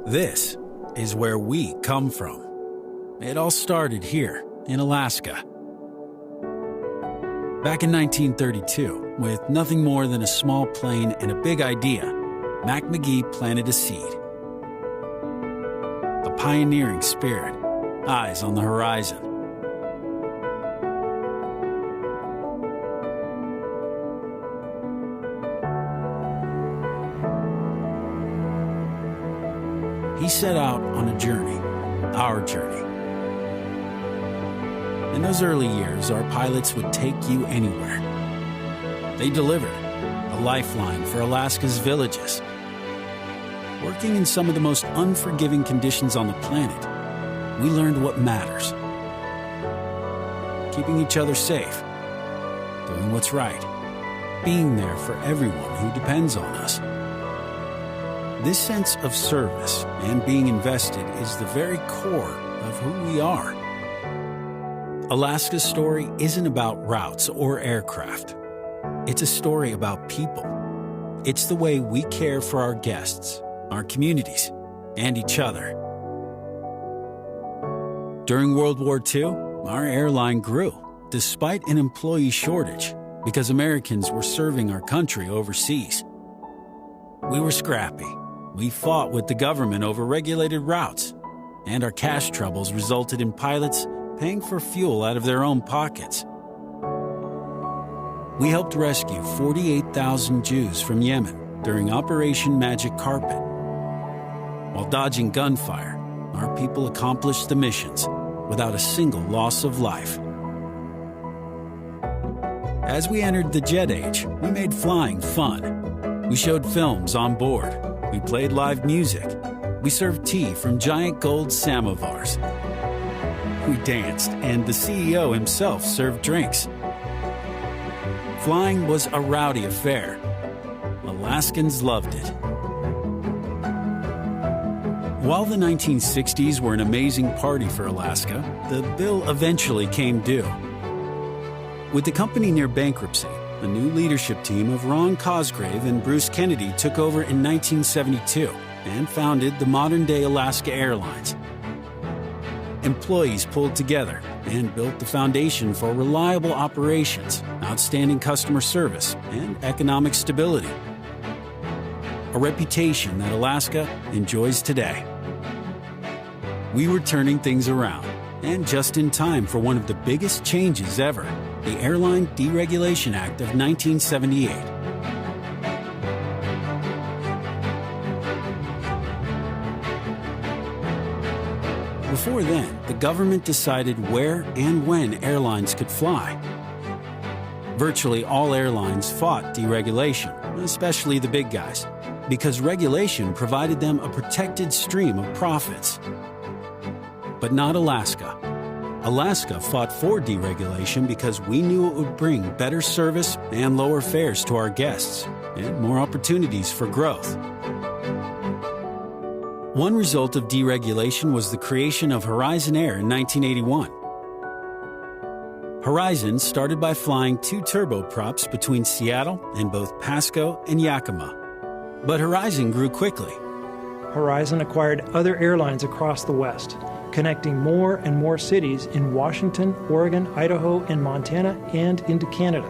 This is where we come from. It all started here in Alaska. Back in 1932, with nothing more than a small plane and a big idea, Mac McGee planted a seed. A pioneering spirit, eyes on the horizon. He set out on a journey, our journey. In those early years, our pilots would take you anywhere. They delivered a lifeline for Alaska's villages. Working in some of the most unforgiving conditions on the planet, we learned what matters. Keeping each other safe, doing what's right, being there for everyone who depends on us. This sense of service and being invested is the very core of who we are. Alaska's story isn't about routes or aircraft. It's a story about people. It's the way we care for our guests, our communities, and each other. During World War II, our airline grew, despite an employee shortage, because Americans were serving our country overseas. We were scrappy. We fought with the government over regulated routes, and our cash troubles resulted in pilots paying for fuel out of their own pockets. We helped rescue 48,000 Jews from Yemen during Operation Magic Carpet. While dodging gunfire, our people accomplished the missions without a single loss of life. As we entered the jet age, we made flying fun. We showed films on board. We played live music. We served tea from giant gold samovars. We danced, and the CEO himself served drinks. Flying was a rowdy affair. Alaskans loved it. While the 1960s were an amazing party for Alaska, the bill eventually came due. With the company near bankruptcy, a new leadership team of Ron Cosgrave and Bruce Kennedy took over in 1972 and founded the modern-day Alaska Airlines. Employees pulled together and built the foundation for reliable operations, outstanding customer service, and economic stability. A reputation that Alaska enjoys today. We were turning things around, and just in time for one of the biggest changes ever, the Airline Deregulation Act of 1978. Before then, the government decided where and when airlines could fly. Virtually all airlines fought deregulation, especially the big guys, because regulation provided them a protected stream of profits. But not Alaska. Alaska fought for deregulation because we knew it would bring better service and lower fares to our guests, and more opportunities for growth. One result of deregulation was the creation of Horizon Air in 1981. Horizon started by flying 2 turboprops between Seattle and both Pasco and Yakima. But Horizon grew quickly. Horizon acquired other airlines across the West, connecting more and more cities in Washington, Oregon, Idaho, and Montana, and into Canada.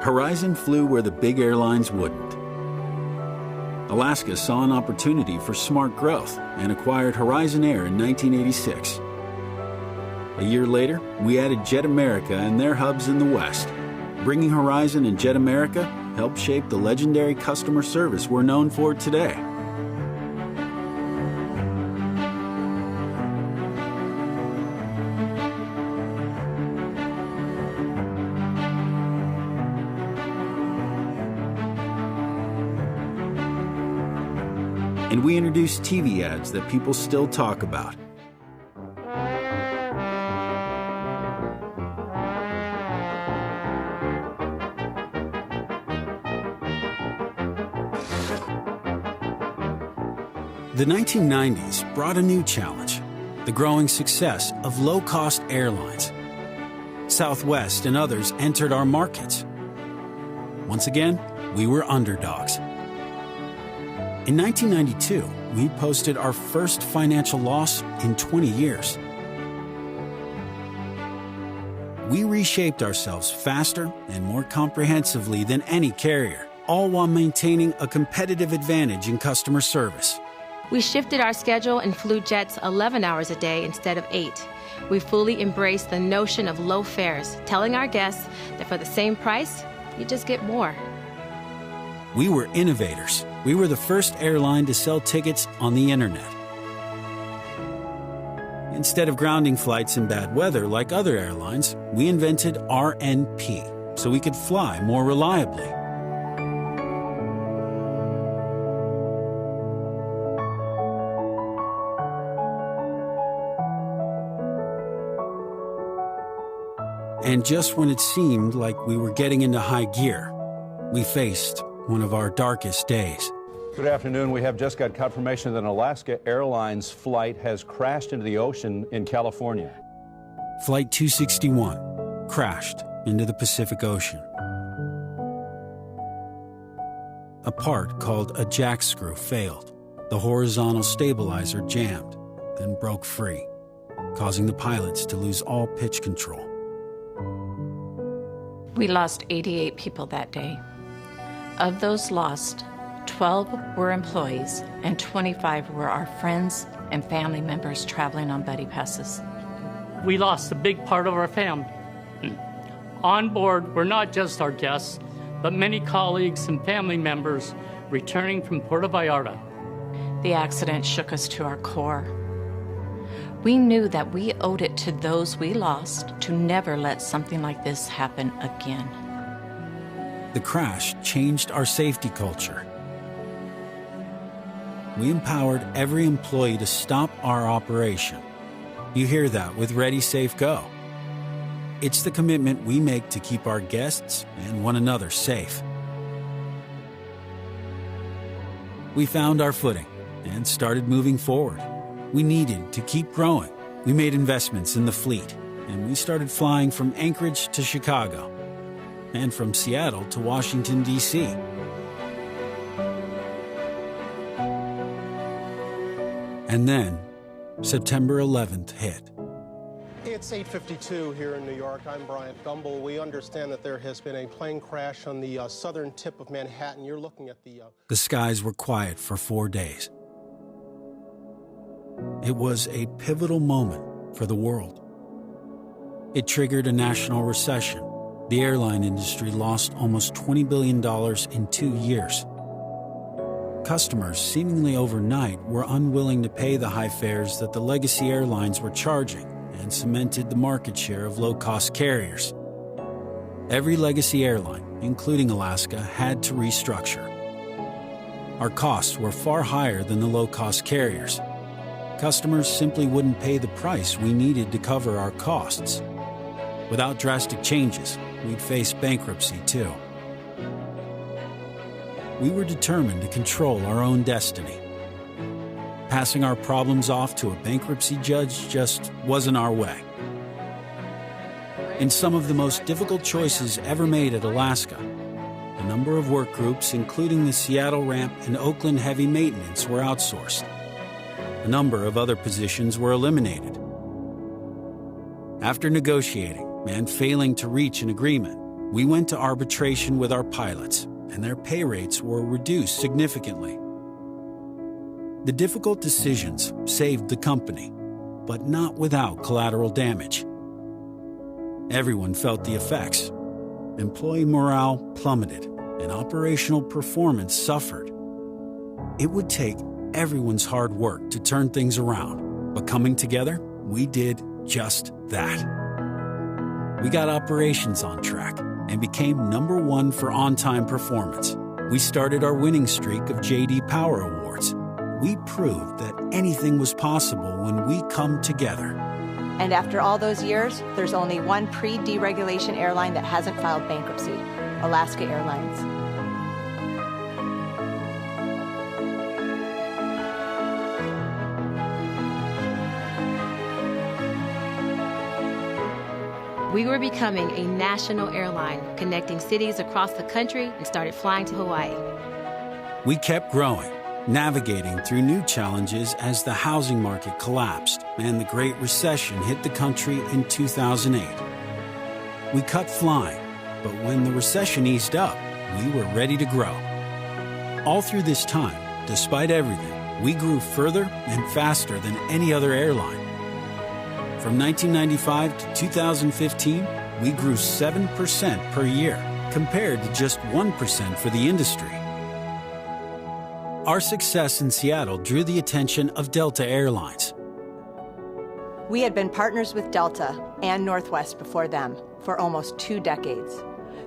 Horizon flew where the big airlines wouldn't. Alaska saw an opportunity for smart growth and acquired Horizon Air in 1986. A year later, we added Jet America and their hubs in the West. Bringing Horizon and Jet America helped shape the legendary customer service we're known for today. And we introduced TV ads that people still talk about. The 1990s brought a new challenge, the growing success of low-cost airlines. Southwest and others entered our markets. Once again, we were underdogs. In 1992, we posted our first financial loss in 20 years. We reshaped ourselves faster and more comprehensively than any carrier, all while maintaining a competitive advantage in customer service. We shifted our schedule and flew jets 11 hours a day instead of 8. We fully embraced the notion of low fares, telling our guests that for the same price, you just get more. We were innovators. We were the first airline to sell tickets on the internet. Instead of grounding flights in bad weather like other airlines, we invented RNP so we could fly more reliably. And just when it seemed like we were getting into high gear, we faced one of our darkest days. Good afternoon. We have just got confirmation that an Alaska Airlines flight has crashed into the ocean in California. Flight 261 crashed into the Pacific Ocean. A part called a jack screw failed. The horizontal stabilizer jammed, then broke free, causing the pilots to lose all pitch control. We lost 88 people that day. Of those lost, 12 were employees and 25 were our friends and family members traveling on buddy passes. We lost a big part of our family. On board were not just our guests, but many colleagues and family members returning from Puerto Vallarta. The accident shook us to our core. We knew that we owed it to those we lost to never let something like this happen again. The crash changed our safety culture. We empowered every employee to stop our operation. You hear that with Ready, Safe, Go. It's the commitment we make to keep our guests and one another safe. We found our footing and started moving forward. We needed to keep growing. We made investments in the fleet, and we started flying from Anchorage to Chicago and from Seattle to Washington, D.C. And then, September 11th hit. It's 8:52 here in New York. I'm Bryant Gumbel. We understand that there has been a plane crash on the southern tip of Manhattan. You're looking at the... The skies were quiet for 4 days. It was a pivotal moment for the world. It triggered a national recession. The airline industry lost almost $20 billion in 2 years. Customers, seemingly overnight, were unwilling to pay the high fares that the legacy airlines were charging and cemented the market share of low-cost carriers. Every legacy airline, including Alaska, had to restructure. Our costs were far higher than the low-cost carriers. Customers simply wouldn't pay the price we needed to cover our costs. Without drastic changes, we'd face bankruptcy too. We were determined to control our own destiny. Passing our problems off to a bankruptcy judge just wasn't our way. In some of the most difficult choices ever made at Alaska, a number of work groups, including the Seattle ramp and Oakland heavy maintenance, were outsourced. A number of other positions were eliminated. After negotiating and failing to reach an agreement, we went to arbitration with our pilots, and their pay rates were reduced significantly. The difficult decisions saved the company, but not without collateral damage. Everyone felt the effects. Employee morale plummeted, and operational performance suffered. It would take everyone's hard work to turn things around, but coming together, we did just that. We got operations on track and became #1 for on-time performance. We started our winning streak of J.D. Power Awards. We proved that anything was possible when we come together. And after all those years, there's only one pre-deregulation airline that hasn't filed bankruptcy: Alaska Airlines. We were becoming a national airline, connecting cities across the country, and started flying to Hawaii. We kept growing. navigating through new challenges as the housing market collapsed and the Great Recession hit the country in 2008. We cut flying, but when the recession eased up, we were ready to grow. All through this time, despite everything, we grew further and faster than any other airline. From 1995 to 2015, we grew 7% per year, compared to just 1% for the industry. Our success in Seattle drew the attention of Delta Airlines. We had been partners with Delta and Northwest before them for almost 2 decades.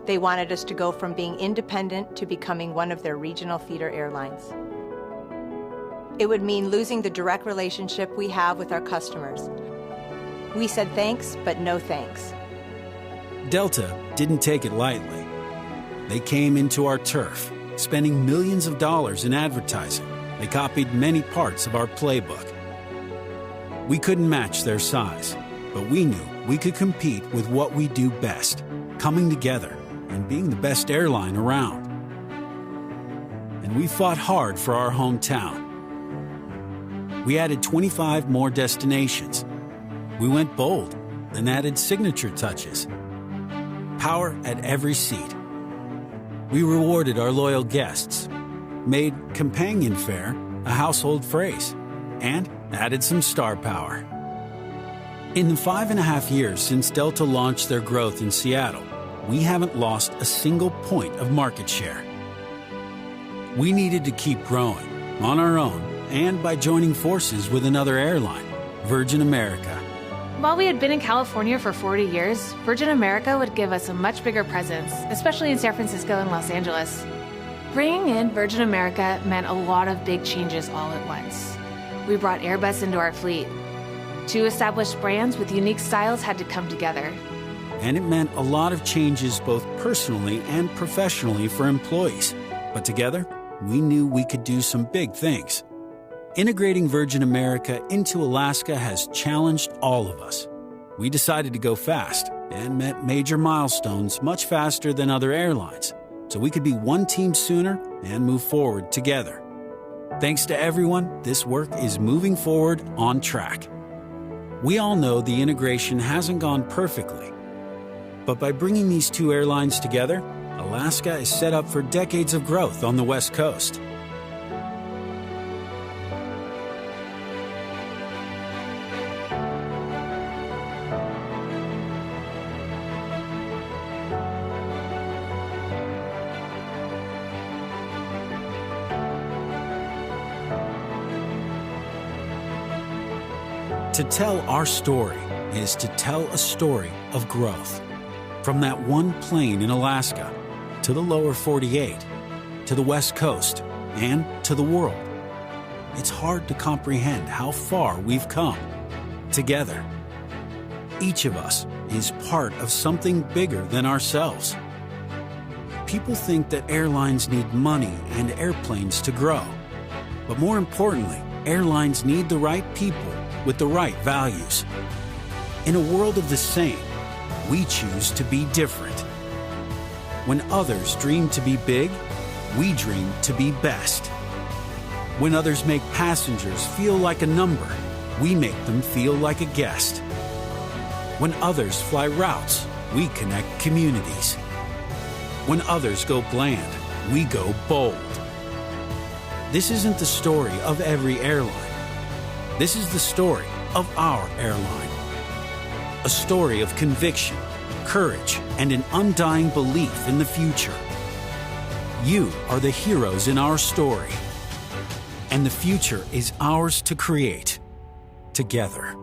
They wanted us to go from being independent to becoming one of their regional feeder airlines. It would mean losing the direct relationship we have with our customers. We said thanks, but no thanks. Delta didn't take it lightly. They came into our turf, spending millions of dollars in advertising. They copied many parts of our playbook. We couldn't match their size, but we knew we could compete with what we do best, coming together and being the best airline around. And we fought hard for our hometown. We added 25 more destinations. We went bold and added signature touches. Power at every seat. We rewarded our loyal guests, made companion fare a household phrase, and added some star power. In the 5.5 years since Delta launched their growth in Seattle, we haven't lost a single point of market share. We needed to keep growing on our own and by joining forces with another airline, Virgin America. While we had been in California for 40 years, Virgin America would give us a much bigger presence, especially in San Francisco and Los Angeles. Bringing in Virgin America meant a lot of big changes all at once. We brought Airbus into our fleet. 2 established brands with unique styles had to come together. And it meant a lot of changes both personally and professionally for employees. But together, we knew we could do some big things. Integrating Virgin America into Alaska has challenged all of us. We decided to go fast and met major milestones much faster than other airlines, so we could be one team sooner and move forward together. Thanks to everyone, this work is moving forward on track. We all know the integration hasn't gone perfectly, but by bringing these 2 airlines together, Alaska is set up for decades of growth on the West Coast. To tell our story is to tell a story of growth. From that one plane in Alaska, to the lower 48, to the West Coast, and to the world. It's hard to comprehend how far we've come together. Each of us is part of something bigger than ourselves. People think that airlines need money and airplanes to grow. But more importantly, airlines need the right people with the right values. In a world of the same, we choose to be different. When others dream to be big, we dream to be best. When others make passengers feel like a number, we make them feel like a guest. When others fly routes, we connect communities. When others go bland, we go bold. This isn't the story of every airline. This is the story of our airline. A story of conviction, courage, and an undying belief in the future. You are the heroes in our story, and the future is ours to create together.